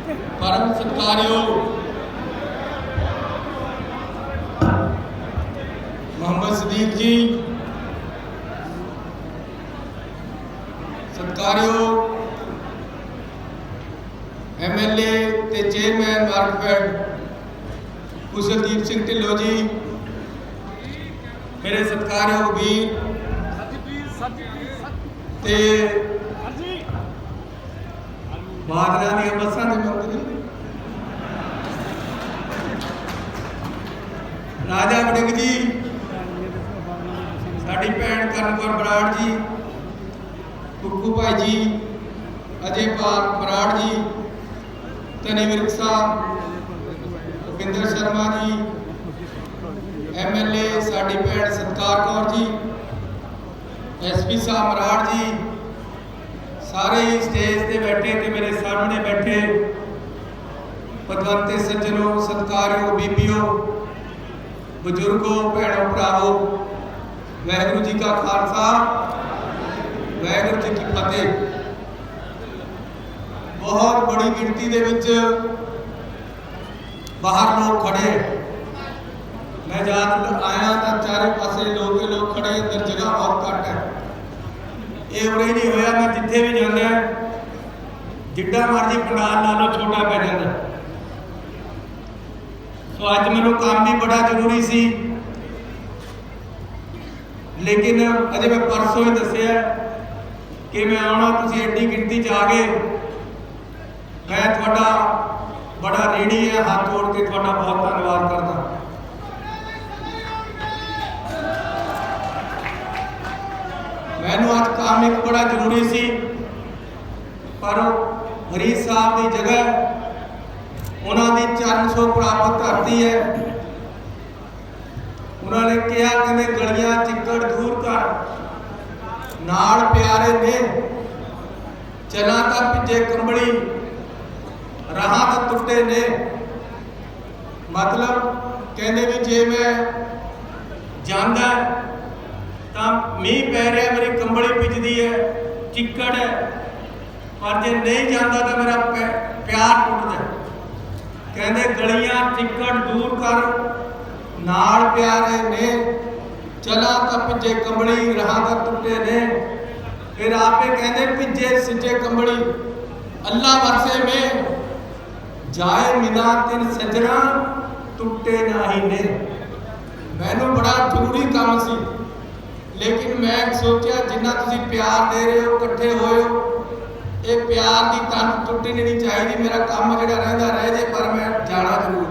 परम सत्कारयोग मोहम्मद सदीक जी, सत्कारयोग MLA ते chairman market Kushaldeep Singh Dhillon जी, मेरे सत्कारयोग वीर ते बादलों दी बसां दे मंत्री राजा वड़िंग जी, साडी भैन करनकौर बराड़ जी, कुक्कू भाई जी, अजय पाल बराड़ जी, तनी विर्क साहब, भुपिंदर शर्मा जी, MLA साडी भैन सतकार कौर जी, SP साहब मराड़ जी, सारे ही स्टेज पे बैठे ते मेरे सामने बैठे पदवंते सज्जनों, सत्कारयोग बीबियों, बुजुर्गों, भैनों भरावों, वाहिगुरू जी का खालसा, वाहिगुरू जी की फतेह। बहुत बड़ी गिनती दे विच बाहर लोग खड़े, मैं जब आया तो चारे पासे लोग खड़े, अंदर जगह बहुत घट है। ये उरे नहीं होया, मैं जिथे भी जाना जिड्डा मर्जी पंडाल नालों छोटा पै जाता। तो अज मैनू काम भी बड़ा जरूरी सी, लेकिन अजे मैं परसों ही दसिया कि मैं आना, तुसीं एड्डी गिनती च आ गए, मैं थोड़ा बड़ा रेड़ी है, हाथ जोड़ के थोड़ा बहुत धन्यवाद करता। मैनू अज काम एक बड़ा जरूरी सी, पर हरीश साहब की जगह उन्होंने चरण छो प्राप्त धरती है। उन्होंने कहा कहते गलियां चिक्कड़ दूर कर, नाल प्यारे ने चला तो भिजे कंबली, राह तो टुटे ने। मतलब कहने भी जे मैं जाना तो मीह पै रहा, मेरी कंबली भिजदी है, चिक्कड़ है, पर जे नहीं जाता तो मेरा प्यार टुटदा। कहते गलियां चिक्कड़ दूर कर, नाल प्यारे ने चला तो भिजे कंबली, राह तो टुटे ने। फिर आपे कहते भिजे सिजे कंबली, अल्लाह वरसे में जाए मिना तिन सजना, टुटे नाही ने। मैनू बड़ा जरूरी काम सी, लेकिन मैं सोचा जिन्ना तुसीं प्यार दे रहे हो, इकट्ठे होए हो, ये प्यार की तन टुटनी नहीं चाहिए। मेरा काम जो रहिंदा रह जाए, पर मैं जाना जरूर।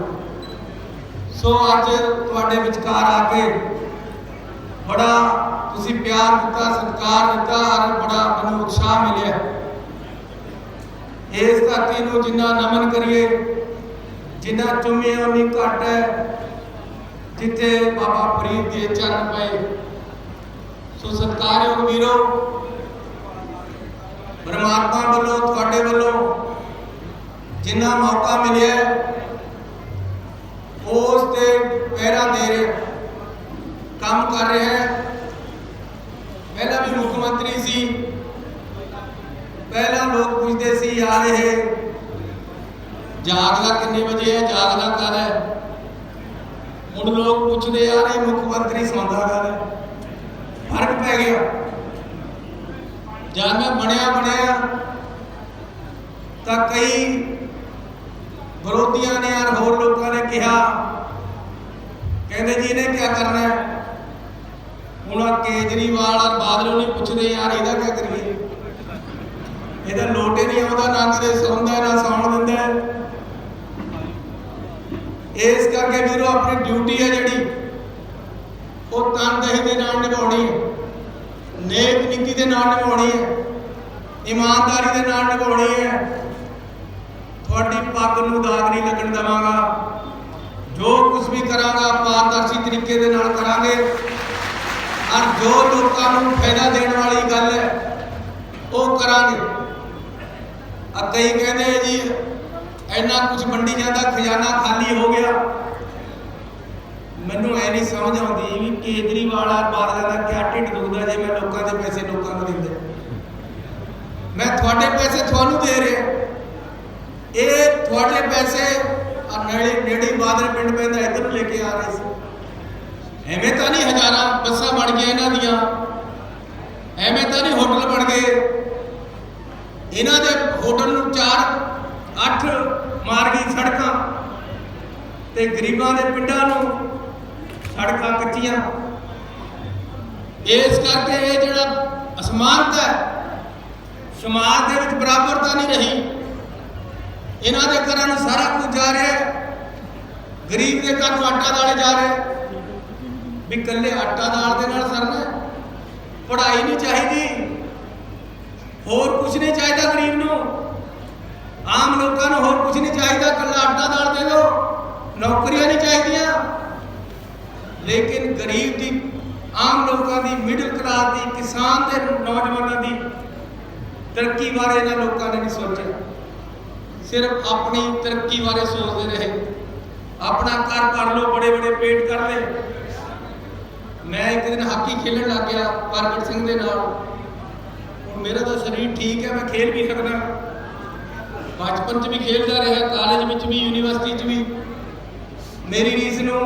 सो अज तुहाडे विचकार आके बड़ा तुसीं प्यार दिता, सत्कार दिता, और बड़ा मैनूं उत्साह मिलिया। इस धरती नूं जिन्ना नमन करिए, जिन्ना चुमिए उन्नी घट है। जिथे बाबा फरीद के चरण पे, सो सत्कारयोग वीरो, परमात्मा वालों तुहाडे वालों जिन्ना मौका मिले उस ते पैरा दे रहे, काम कर रहे हैं। पहला भी मुख्यमंत्री सी, पहला लोग पूछते सी आ रहे जागदा कितने बजे है, जागदा कद है। हुण लोग पूछते आ रहे मुख्यमंत्री सौंदा कद है। फर्क पै गया। जब मैं बनया तो कई विरोधियों ने और होर लोगों ने कहा, कहते जी इन्हें क्या करना है। हूँ केजरीवाल और बादलों ने पूछते यार इहदा क्या करिए, इहदा लोटे नहीं आता, ना किते सौंदा ना सौण दिंदा। इस करके वीरो अपनी ड्यूटी है जिहड़ी वो तनदेही के नाल निभाउणी है, नेक निकी के नाल निभाउणी है, ईमानदारी के नाल निभाउणी है। थोड़ी पग नूं दाग नहीं लगन देवांगा, जो कुछ भी करांगा पारदर्शी तरीके दे नाल करांगे, और जो लोकां नूं फायदा देने वाली गल है वो करांगे। कई कहते जी इन्ना कुछ वंडी जाता, खजाना खाली हो गया। मैनू ऐ नहीं समझ आती भी केजरीवाल और बादल का क्या ढिड दुखता जे मैं लोगों के पैसे लोगों को देंगे, मैं थोड़े पैसे थानू दे रहा, ये थोड़े पैसे नेड़े बादल पिंड पैंदा इधर लेके आ रहे थे। एवें तो नहीं हज़ारां बसां बन गई इन्हां दियां, एवें तो नहीं होटल बन गए इन्हां दे। होटल नूं 4-8 मार गई सड़कां ते गरीबां दे पिंडां नूं सड़कां कच्चियां। इस करके ये जिहड़ा असमानता है समाज दे विच बराबरता नहीं रही। इन्हां दे घरां नूं सारा कुछ जा रहा है, गरीब के घर नूं आटा दाल जा रहा है। भी कल्ले आटा दाल दे नाल सरना, पढ़ाई नहीं चाहिदी, होर कुछ नहीं चाहिए गरीब नूं, आम लोगों नूं होर कुछ नहीं चाहिए, कल्ला आटा दाल दे दो, नौकरियां नहीं चाहिए। लेकिन गरीब की, आम लोगों की, मिडिल क्लास की, किसान के नौजवानों की तरक्की बारे इन्हां लोगों ने नहीं सोचा, सिर्फ अपनी तरक्की बारे सोचते रहे। अपना घर कर लो, बड़े बड़े पेट कर ले। मैं एक दिन हाकी खेलन लग गया प्रगट सिंह के नाल। मेरा तो शरीर ठीक है, मैं खेल भी सकता, बचपन च भी खेलता रहा, कॉलेज में भी, यूनिवर्सिटी च भी। मेरी रीस नूं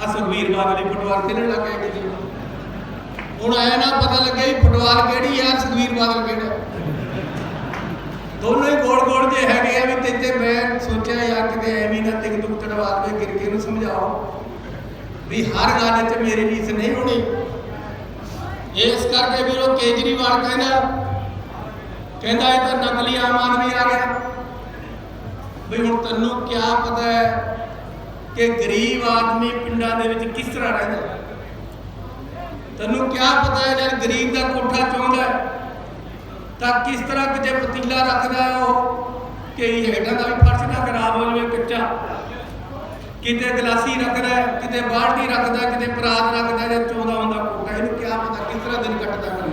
सुखबीर बादल फुटबाल खेलन लग गया एक दिन। हुण ऐ ना पता लगे फुटबाल केड़ी है, सुखबीर बादल केड़ा। दोनों ही गोल गोल जे है भी। ते मैं सोचा यार कि एवं ना तिक तुक चढ़वा के गिरके नूं समझाओ भी हर गल च मेरी रीस नहीं होनी। इस करके भी वो केजरीवाल कहना ये तो नकली आम आदमी आ गया। भी हुण तैनूं क्या पता है कि गरीब आदमी पिंडां दे विच किस तरह रहिंदा? तैनूं क्या पता है जब गरीब का कोठा चाहुंदा है तो किस तरह जे पतीला रखदा है वो कि हेठां दा भी फर्श ना खराब हो जाए कच्चा, किते गलासी रखदा है, किते बाल्टी रखदा है, किते परात रखदा है, चाहुंदा हुंदा कोठा। इहनूं क्या पता किस तरह दिन कटदा है?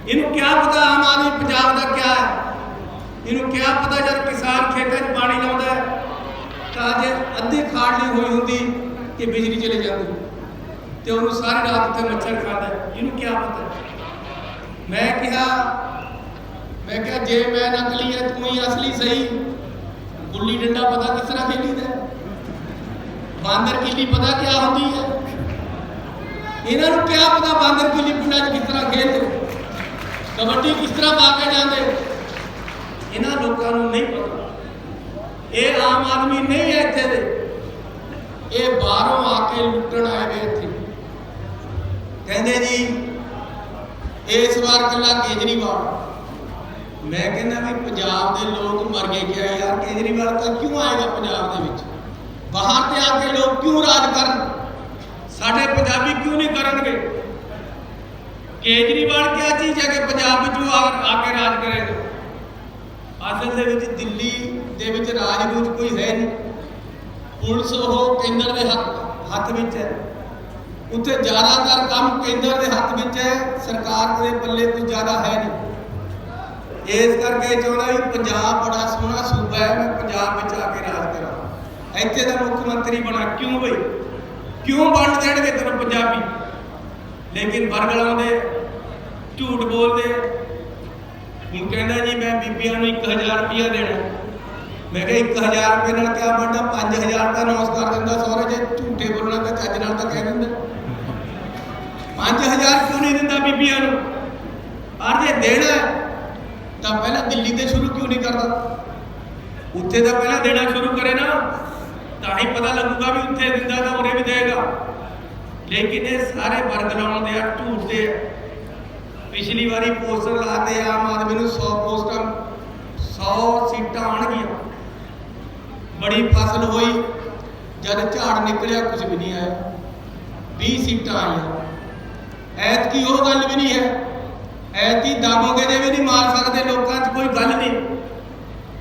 इहनूं क्या पता आम आदमी पंजाब दा क्या है? इहनूं क्या पता जब किसान खेतां 'च पानी लाउंदा है तो अजे अद्धी खाड़ नहीं हुई होंदी कि बिजली चली जाती तो उन्होंने सारी रात उत्ते मच्छर खाता है। इन्हूं क्या पता? मैं कहा जे मैं नकली है तू ही असली सही। गुल्ली डंडा पता किस तरह खेलीदा, बांदर किली पता क्या होती है? इन्होंने क्या पता बांदर किली पिंडां 'च किस तरह खेलते, कबड्डी किस तरह पा के जाते? इन्हां लोकां नूं नहीं पता। ये आम आदमी नहीं है इत्थे दे, ये बाहरों आके लुट्टण आए वे इत्थे। कहंदे जी इस बार कल्ला केजरीवाल। मैं कहना भी पंजाब के लोग मर गए क्या यार? केजरीवाल तो क्यों आएगा पंजाब दे विच? बाहर से आके लोग क्यों राज करन? साडे पंजाबी क्यों नहीं करनगे? केजरीवाल क्या चीज़ है कि पंजाब विच आके राज करेगा? असल दे विच दिल्ली दे विच राज रूज कोई है नहीं, पुलिस वो केंद्र के हथ विच है, उत्थे ज़्यादातर काम केंद्र के हथ विच है, सरकार के पल्ले कुछ ज़्यादा है नहीं। इस करके चाहता भी पंजाब बड़ा सोहना सूबा है, मैं पंजाब विच आके राज करा, इत्थे दा मुख्यमंत्री बना। क्यों बई? क्यों बन देणगे तैनूं पंजाबी? लेकिन बरगल आउंदे, झूठ बोलते। हुण कहंदा जी मैं बीबियां नूं 1000 रुपया देना। मैं कहा 1000 रुपये नाल क्या बनदा? 5000 का अनाउंस कर दिंदा सौरे, जे झूठे बोलना तो चज नाल तां कह दिंदा। 5000 क्यों नहीं दिंदा बीबियां नूं? और जे देना तो पहले दिल्ली से शुरू क्यों नहीं करता? उत्थे तो पहले देना शुरू करे ना, तो ही पता लगूगा भी उत्थे दिंदा तो उन्हें भी देगा। लेकिन ये सारे बरगलाउण दे झूठ दे। पिछली बारी पोस्टर लाते आम आदमी नूं 100 पोस्टां 100 सीटां आउणगीआं। बड़ी फसल हुई, जब झाड़ निकलिया कुछ भी नहीं आया, 20 सीटां आईयां। ऐतकी वो गल भी नहीं है, ऐतकी दामोगे दे भी नहीं मार सकते लोगों च कोई गल नहीं।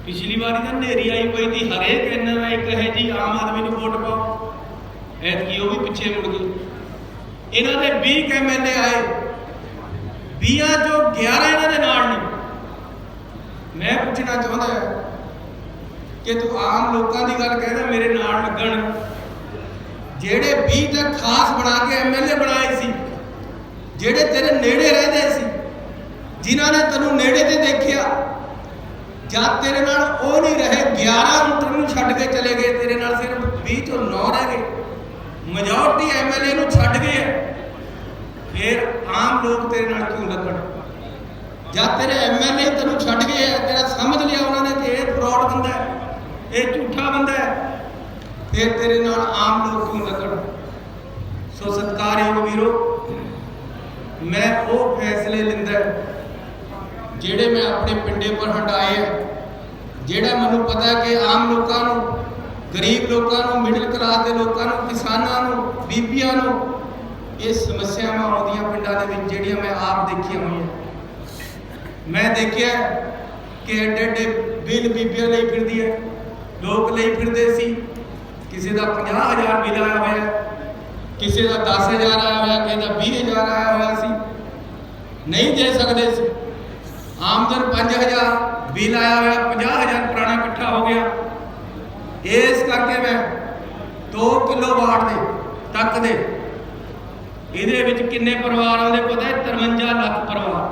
पिछली बारी तो नेरी आई पई थी, हरेक इन्ना एक है जी आम आदमी नूं वोट पाओ, ऐतकी वो भी पिछे मुड़ गई। इन्हां दे 20 MLA आए, 20 चो 11 इन्हां दे नाल नहीं। मैं पूछना चाहता है कि तू आम लोगों की गल कहना मेरे नाल लगन, जेड़े 20 तक खास बना के MLA बनाए सी, जेड़े तेरे नेड़े रहते सी, जिन्हों ने तेनों नेड़े ते देखिया, जब तेरे नाल वो नहीं रहे 11 ऊंट छड्ड के चले गए, तेरे नाल सिर्फ 20 चों 9 रह गए, मेजोरिटी MLA नूं छड्ड गए, फिर आम लोग तेरे नाल क्यों लगण? जब तेरे MLA तेनों छड्ड गए, तेरा समझ लिया उन्होंने कि ये फ्रॉड बंदा है, ये झूठा बंदा है, फिर तेरे नाल आम लोग क्यों लगण? सो सत्कारयोग वीरो, मैं वो फैसले लेंदा ਜਿਹੜੇ मैं अपने पिंडे पर हटाए है, ਜਿਹੜਾ ਮੈਨੂੰ पता है कि आम लोगों ਨੂੰ, गरीब लोगों ਨੂੰ, मिडिल क्लास के लोगों ਨੂੰ, किसानों ਨੂੰ, ਬੀਬੀਆਂ ਨੂੰ ਇਹ ਸਮੱਸਿਆਵਾਂ ਆਉਂਦੀਆਂ ਪਿੰਡਾਂ ਦੇ ਵਿੱਚ, ਜਿਹੜੀਆਂ मैं आप देखिया हुई है। मैं देखिया कि एडे एडे बिल ਬੀਬੀਆਂ ਲਈ ਫਿਰਦੀ है, लोग ਲਈ ਫਿਰਦੇ ਸੀ, ਕਿਸੇ ਦਾ 50,000 बिल आया होया, ਕਿਸੇ ਦਾ 10,000 आया होया, ਕਿਸੇ ਦਾ 20,000 आया होया सी, नहीं दे सकते सी। आमदन 5,000 बिल आया हुआ, 50,000 पुराना इकट्ठा हो गया। इस करके मैं 2 किलोवाट दे तक दे ਇਹਦੇ ਵਿੱਚ ਕਿੰਨੇ ਪਰਿਵਾਰ ਆਉਂਦੇ ਪਤਾ ਹੈ? 53 ਲੱਖ ਪਰਿਵਾਰ,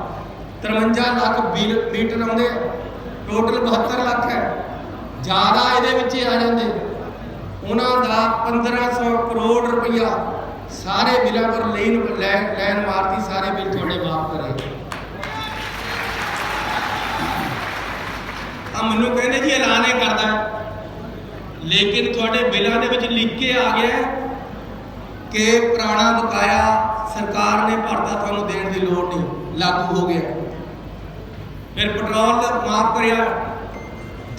53 ਲੱਖ ਬਿਲ ਮੀਟਰ ਆਉਂਦੇ, ਟੋਟਲ 72 ਲੱਖ ਹੈ। ਜ਼ਿਆਦਾ ਇਹਦੇ ਵਿੱਚ ਆ ਜਾਂਦੇ, ਉਹਨਾਂ ਦਾ 1500 ਕਰੋੜ ਰੁਪਇਆ ਸਾਰੇ ਬਿੱਲਾਂ ਪਰ ਲੈਣ ਮਾਰਤੀ, ਸਾਰੇ ਬਿੱਲ ਤੁਹਾਡੇ ਮਾਫ ਕਰੇ। ਮੈਨੂੰ ਕਹਿੰਦੇ ਜੀ ਐਲਾਨ ਇਹ ਕਰਦਾ, ਲੇਕਿਨ ਤੁਹਾਡੇ ਬਿੱਲਾਂ ਦੇ ਵਿੱਚ ਲਿਖ ਕੇ ਆ ਗਿਆ ਕਿ ਪੁਰਾਣਾ ਬਕਾਇਆ ਸਰਕਾਰ ਨੇ ਭਰਤਾ, ਤੁਹਾਨੂੰ ਦੇਣ ਦੀ ਲੋੜ ਨਹੀਂ, ਲਾਗੂ ਹੋ ਗਿਆ। ਫਿਰ ਪੈਟਰੋਲ ਮਾਫ ਕਰਿਆ,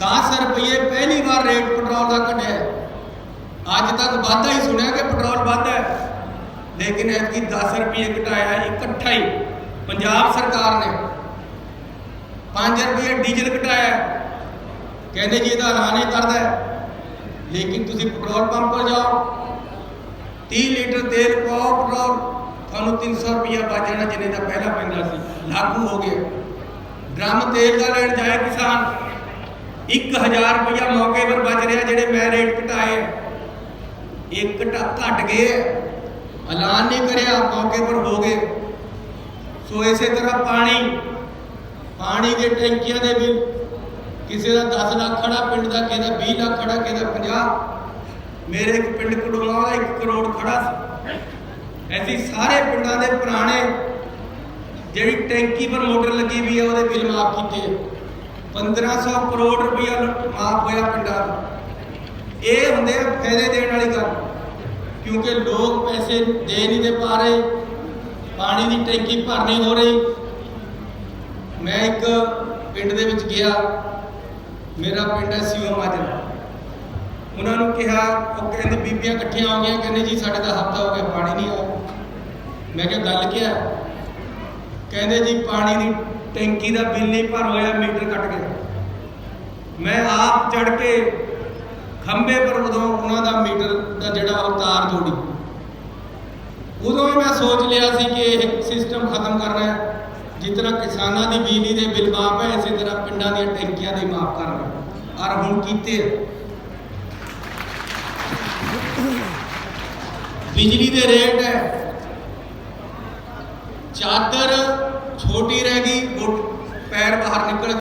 10 ਰੁਪਏ ਪਹਿਲੀ ਵਾਰ ਰੇਟ ਪੈਟਰੋਲ ਦਾ ਘਟਿਆ। ਅੱਜ ਤੱਕ ਵਾਧਾ ਹੀ ਸੁਣਿਆ ਕਿ ਪੈਟਰੋਲ ਵੱਧ ਹੈ, ਲੇਕਿਨ ਐਤਕੀ 10 ਰੁਪਏ ਘਟਾਇਆ ਇਕੱਠਾ ਹੀ ਪੰਜਾਬ ਸਰਕਾਰ ਨੇ। 5 ਰੁਪਏ ਡੀਜ਼ਲ ਘਟਾਇਆ, ਕਹਿੰਦੇ ਜੀ ਇਹਦਾ ਐਲਾਨ ਹੀ ਕਰਦਾ, ਲੇਕਿਨ ਤੁਸੀਂ ਪੈਟਰੋਲ ਪੰਪ ਪਰ ਜਾਓ, 30 ਲੀਟਰ ਤੇਲ ਪਾਓ ਪੈਟਰੋਲ, ਤੁਹਾਨੂੰ 300 ਰੁਪਇਆ ਬਚ ਜਾਣਾ ਜਿੰਨੇ ਦਾ ਪਹਿਲਾਂ ਪੈਂਦਾ ਸੀ, ਲਾਗੂ ਹੋ ਗਿਆ। ਡਰਮ ਤੇਲ ਦਾ ਲੈਣ ਜਾਏ ਕਿਸਾਨ, 1000 ਰੁਪਇਆ ਮੌਕੇ ਪਰ ਬਚ ਰਿਹਾ, ਜਿਹੜੇ ਮੈਂ ਰੇਟ ਘਟਾਏ ਇੱਕ ਘਟ ਗਏ, ਐਲਾਨ ਨਹੀਂ ਕਰਿਆ, ਮੌਕੇ ਪਰ ਹੋ ਗਏ। ਸੋ ਇਸੇ ਤਰ੍ਹਾਂ ਪਾਣੀ ਦੇ ਟੈਂਕੀਆਂ ਦੇ ਬਿੱਲ, ਕਿਸੇ ਦਾ 10 ਲੱਖ ਖੜਾ ਪਿੰਡ ਦਾ, ਕਿਸੇ ਦਾ 20 ਲੱਖ ਖੜਾ, ਕਿਸੇ ਦਾ 50। ਮੇਰੇ ਇੱਕ ਪਿੰਡ ਕਡੂਆ ਦਾ 1 ਕਰੋੜ ਖੜਾ ਸੀ। ਐਸੀ ਸਾਰੇ ਪਿੰਡਾਂ ਦੇ ਪੁਰਾਣੇ ਜਿਹੜੀ ਟੈਂਕੀ ਪਰ ਮੋਟਰ ਲੱਗੀ ਵੀ ਹੈ ਉਹਦੇ ਬਿੱਲ ਮਾਫ ਕੀਤੇ। 1500 ਕਰੋੜ ਰੁਪਇਆ ਮਾਫ ਹੋਇਆ ਪਿੰਡਾਂ ਦਾ। ਇਹ ਹੁੰਦੇ ਆ ਫਾਇਦੇ ਦੇਣ ਵਾਲੀ ਗੱਲ, ਕਿਉਂਕਿ ਲੋਕ ਪੈਸੇ ਦੇ ਨਹੀਂ ਦੇ ਪਾ ਰਹੇ, ਪਾਣੀ ਦੀ ਟੈਂਕੀ ਭਰ ਨਹੀਂ ਹੋ ਰਹੀ। मैं एक पिंड दे विच गया, मेरा पिंड है सीओ माजरा, उन्होंने कहा, वो कहते बीबियां इकट्ठियां हो गई, कहने जी साढ़े का हफ्ता हो गया पानी नहीं आया। मैं क्या गल क्या? कहते जी पानी की टैंकी का बिल नहीं भर होया, मीटर कट गया। मैं आप चढ़ के खंबे पर उदों उन्होंने मीटर का जोड़ा तार जोड़ी, उदों ही मैं सोच लिया सी कि यह सिस्टम खत्म करना है। जिस तरह किसानों की बिजली के बिल माफ है, इस तरह पिंडों दी टैंकियां दे माफ करना, और हुण कीते। बिजली के रेट है, चादर छोटी रह गई, पैर बाहर निकल